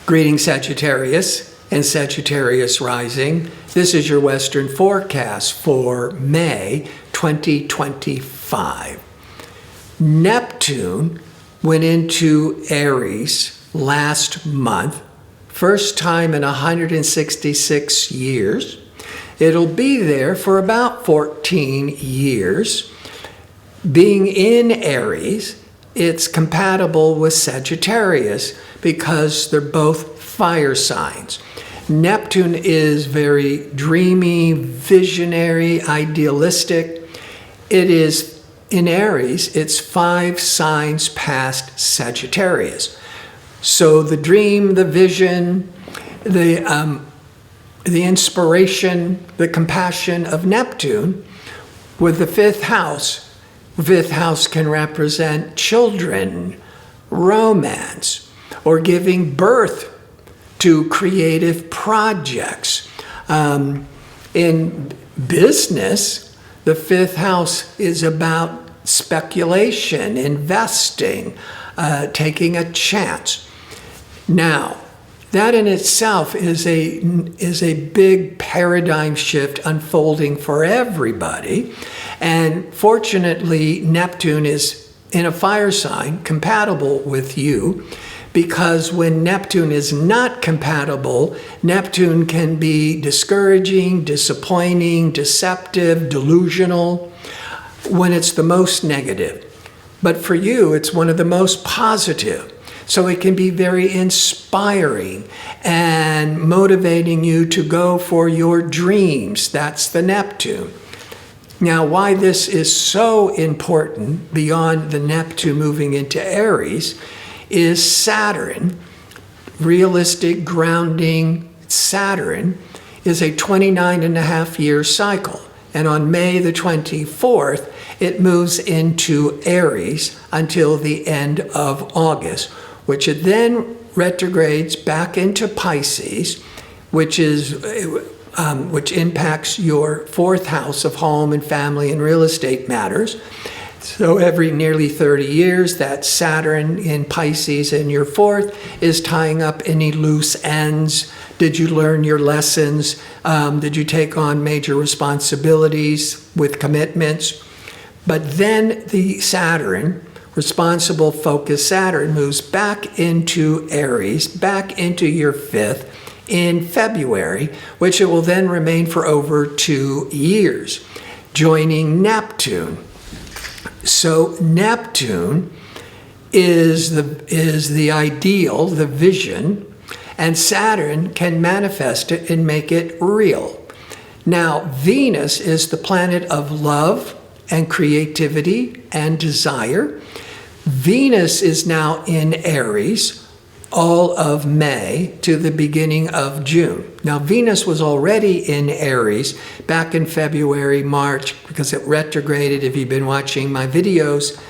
Greetings, Sagittarius and Sagittarius rising. This is your Western forecast for May 2025. Neptune went into Aries last month, first time in 166 years. It'll be there for about 14 years. Being in Aries, it's compatible with Sagittarius because they're both fire signs. Neptune is very dreamy, visionary, idealistic. It is in Aries, it's 5 signs past Sagittarius. So the dream, the vision, the inspiration, the compassion of Neptune with the 5th house. 5th house can represent children, romance, or giving birth to creative projects. In business, the 5th house is about speculation, investing, taking a chance. Now, that in itself is a big paradigm shift unfolding for everybody. And fortunately, Neptune is in a fire sign compatible with you, because when Neptune is not compatible, Neptune can be discouraging, disappointing, deceptive, delusional, when it's the most negative. But for you, it's one of the most positive. So it can be very inspiring and motivating you to go for your dreams. That's the Neptune. Now, why this is so important beyond the Neptune moving into Aries is Saturn. Realistic, grounding Saturn is a 29.5-year cycle. And on May the 24th, it moves into Aries until the end of August, which it then retrogrades back into Pisces, which impacts your 4th house of home and family and real estate matters. So every nearly 30 years, that Saturn in Pisces in your 4th is tying up any loose ends. Did you learn your lessons? Did you take on major responsibilities with commitments? But then the Saturn, responsible, focused Saturn, moves back into Aries, back into your 5th in February, which it will then remain for over 2 years, joining Neptune. So Neptune is the ideal, the vision, and Saturn can manifest it and make it real. Now, Venus is the planet of love and creativity and desire. Venus is now in Aries all of May to the beginning of June. Now, Venus was already in Aries back in February, March, because it retrograded. If you've been watching my videos,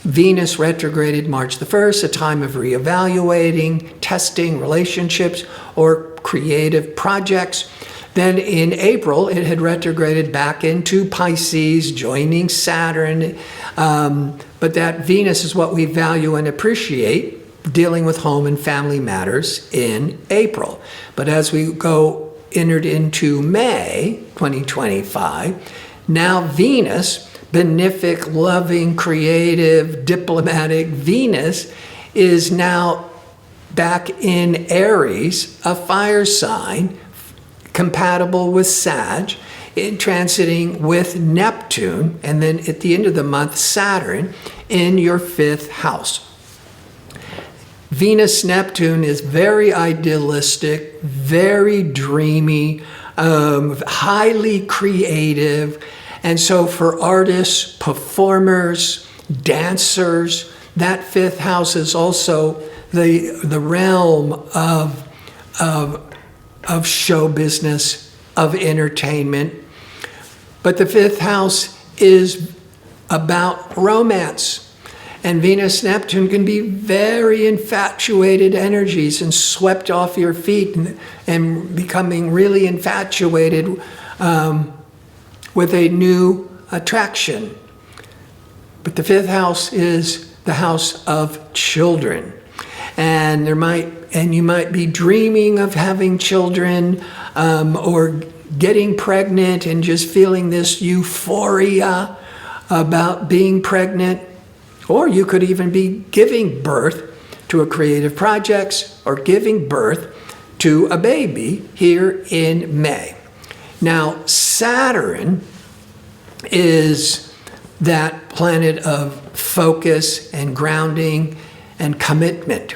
Venus retrograded March the 1st, a time of reevaluating, testing relationships or creative projects. Then in April, it had retrograded back into Pisces, joining Saturn. But that Venus is what we value and appreciate, dealing with home and family matters in April. But as we entered into May 2025, now Venus, benefic, loving, creative, diplomatic Venus, is now back in Aries, a fire sign, compatible with Sag, transiting with Neptune, and then at the end of the month, Saturn in your 5th house. Venus-Neptune is very idealistic, very dreamy, highly creative. And so for artists, performers, dancers, that 5th house is also the realm of show business, of entertainment. But the 5th house is about romance. And Venus-Neptune can be very infatuated energies and swept off your feet and becoming really infatuated with a new attraction. But the 5th house is the house of children. and you might be dreaming of having children, or getting pregnant and just feeling this euphoria about being pregnant. Or you could even be giving birth to a creative projects or giving birth to a baby here in May. Now, Saturn is that planet of focus and grounding and commitment.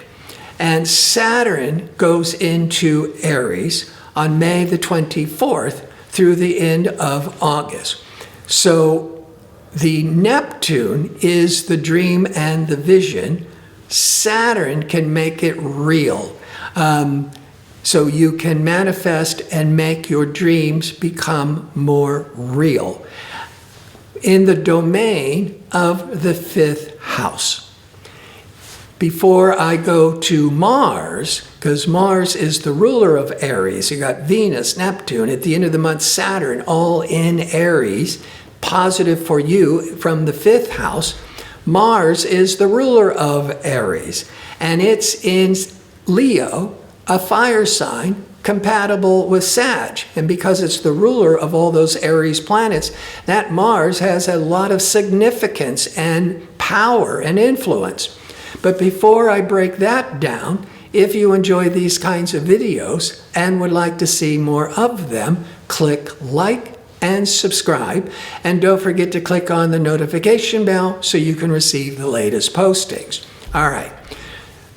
And Saturn goes into Aries on May the 24th through the end of August. So the Neptune is the dream and the vision. Saturn can make it real. So you can manifest and make your dreams become more real in the domain of the 5th house. Before I go to Mars, because Mars is the ruler of Aries, you got Venus, Neptune, at the end of the month, Saturn, all in Aries, positive for you from the 5th house. Mars is the ruler of Aries, and it's in Leo, a fire sign compatible with Sag. And because it's the ruler of all those Aries planets, that Mars has a lot of significance and power and influence. But before I break that down, if you enjoy these kinds of videos and would like to see more of them, click like and subscribe. And don't forget to click on the notification bell so you can receive the latest postings. All right.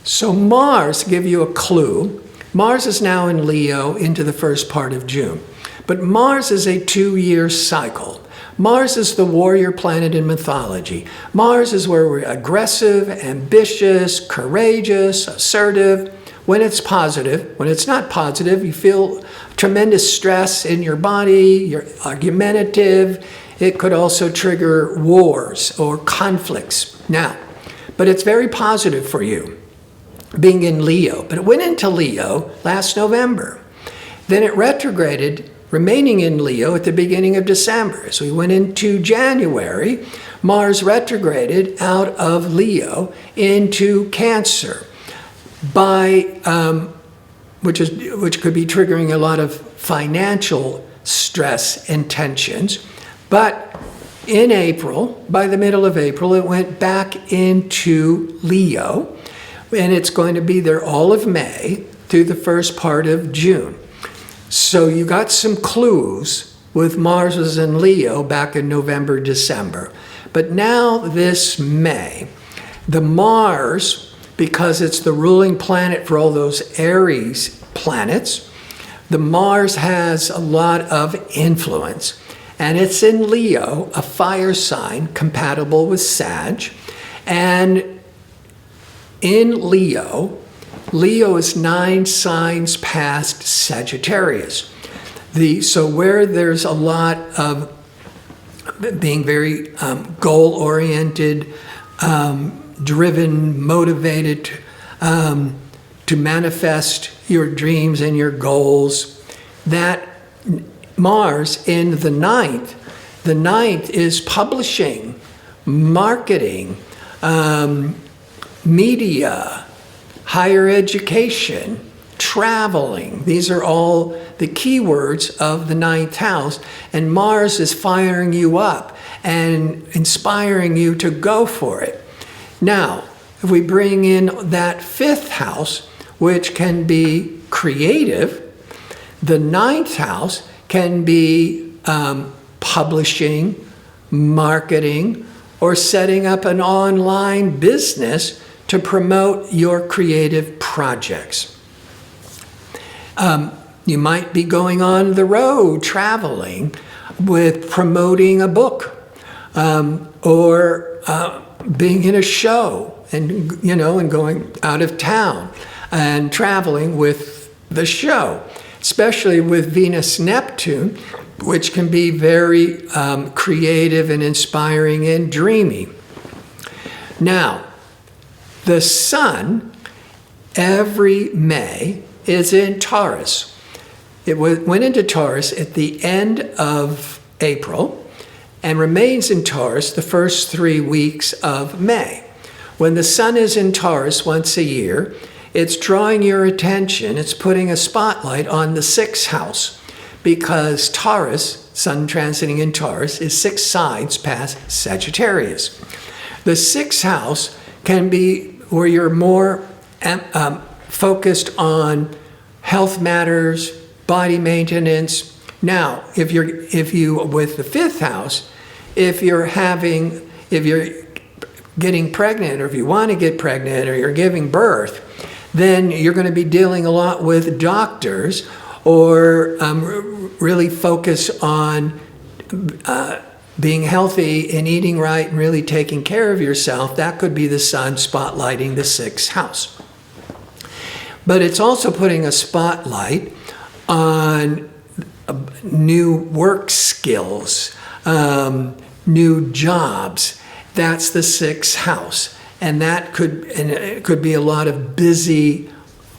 So Mars, to give you a clue, Mars is now in Leo into the first part of June. But Mars is a 2-year cycle. Mars is the warrior planet in mythology. Mars is where we're aggressive, ambitious, courageous, assertive. When it's positive, when it's not positive, you feel tremendous stress in your body, you're argumentative. It could also trigger wars or conflicts. Now, but it's very positive for you, being in Leo. But it went into Leo last November. Then it retrograded, remaining in Leo at the beginning of December. So we went into January. Mars retrograded out of Leo into Cancer, which could be triggering a lot of financial stress and tensions. But in April, by the middle of April, it went back into Leo, and it's going to be there all of May through the first part of June. So you got some clues with Mars was in Leo back in November, December. But now this May, the Mars, because it's the ruling planet for all those Aries planets, the Mars has a lot of influence. And it's in Leo, a fire sign compatible with Sag. And in Leo, Leo is 9 signs past Sagittarius. So where there's a lot of being very goal-oriented, driven, motivated to manifest your dreams and your goals, that Mars in the ninth is publishing, marketing, media, higher education, traveling. These are all the keywords of the 9th house, and Mars is firing you up and inspiring you to go for it. Now, if we bring in that 5th house, which can be creative, the 9th house can be publishing, marketing, or setting up an online business to promote your creative projects. You might be going on the road, traveling, with promoting a book, or being in a show, and going out of town and traveling with the show, especially with Venus Neptune, which can be very creative and inspiring and dreamy. Now, the Sun, every May, is in Taurus. It went into Taurus at the end of April and remains in Taurus the first 3 weeks of May. When the Sun is in Taurus once a year, it's drawing your attention. It's putting a spotlight on the 6th house, because Taurus, Sun transiting in Taurus, is 6 signs past Sagittarius. The 6th house can be where you're more focused on health matters, body maintenance. Now, if you with the 5th house, if you're getting pregnant, or if you want to get pregnant, or you're giving birth, then you're going to be dealing a lot with doctors, or really focus on being healthy and eating right and really taking care of yourself. That could be the sun spotlighting the 6th house. But it's also putting a spotlight on new work skills, new jobs. That's the 6th house. And it could be a lot of busy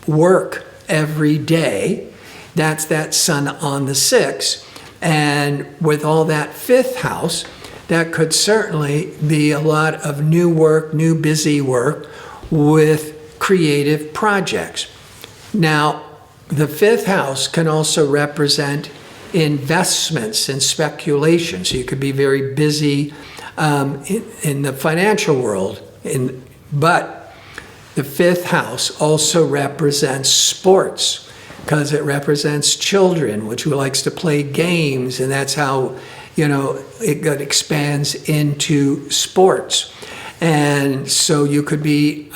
work every day. That's that sun on the 6th. And with all that 5th house, that could certainly be a lot of new work, new busy work with creative projects. Now, the 5th house can also represent investments and speculation. So you could be very busy in the financial world. But the 5th house also represents sports, because it represents children, which likes to play games, and that's how, it expands into sports. And so you could be,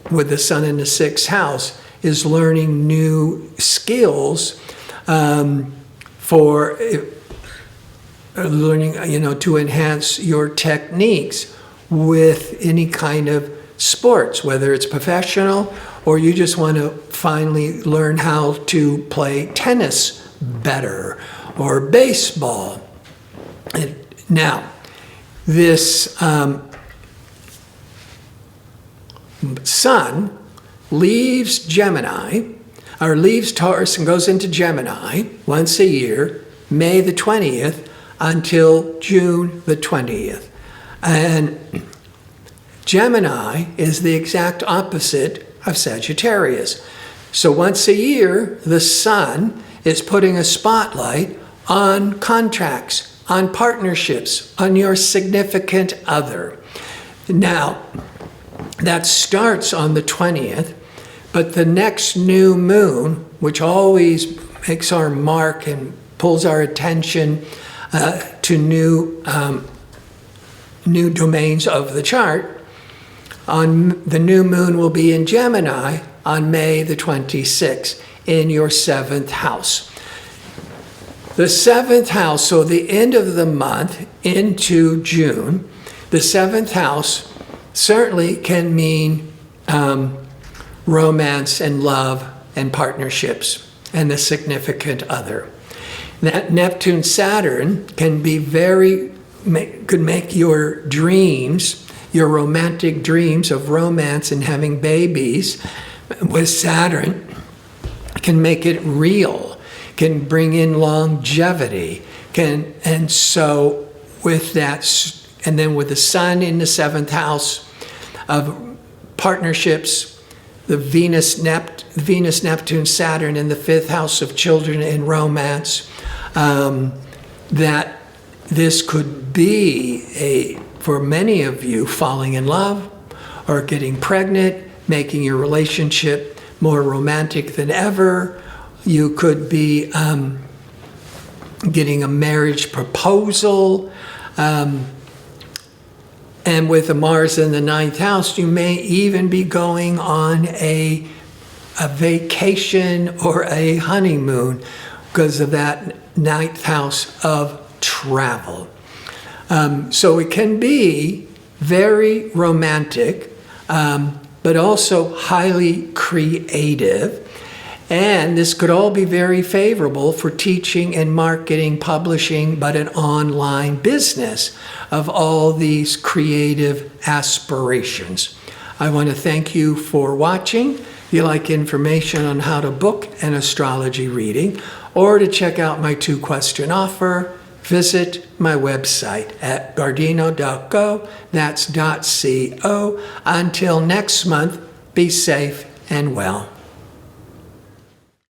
with the sun in the 6th house, is learning new skills for learning, to enhance your techniques with any kind of sports, whether it's professional or you just want to finally learn how to play tennis better or baseball. Now, this sun leaves Gemini, or leaves Taurus and goes into Gemini once a year, May the 20th until June the 20th. And Gemini is the exact opposite of Sagittarius. So once a year, the sun is putting a spotlight on contracts, on partnerships, on your significant other. Now, that starts on the 20th, but the next new moon, which always makes our mark and pulls our attention to new domains of the chart, the new moon will be in Gemini on May the 26th in your 7th house. The 7th house, so the end of the month into June, the 7th house certainly can mean romance and love and partnerships and the significant other. That Neptune-Saturn can be could make your dreams, your romantic dreams of romance and having babies with Saturn, can make it real, can bring in longevity, and so with that, and then with the sun in the 7th house of partnerships, the Venus-Neptune-Saturn in the 5th house of children and romance, that this could be for many of you, falling in love or getting pregnant, making your relationship more romantic than ever. You could be getting a marriage proposal. And with the Mars in the 9th house, you may even be going on a vacation or a honeymoon because of that 9th house of travel. So it can be very romantic, but also highly creative. And this could all be very favorable for teaching and marketing, publishing, but an online business of all these creative aspirations. I want to thank you for watching. If you like information on how to book an astrology reading or to check out my 2-question offer, visit my website at gardino.co. That's .co. Until next month, be safe and well.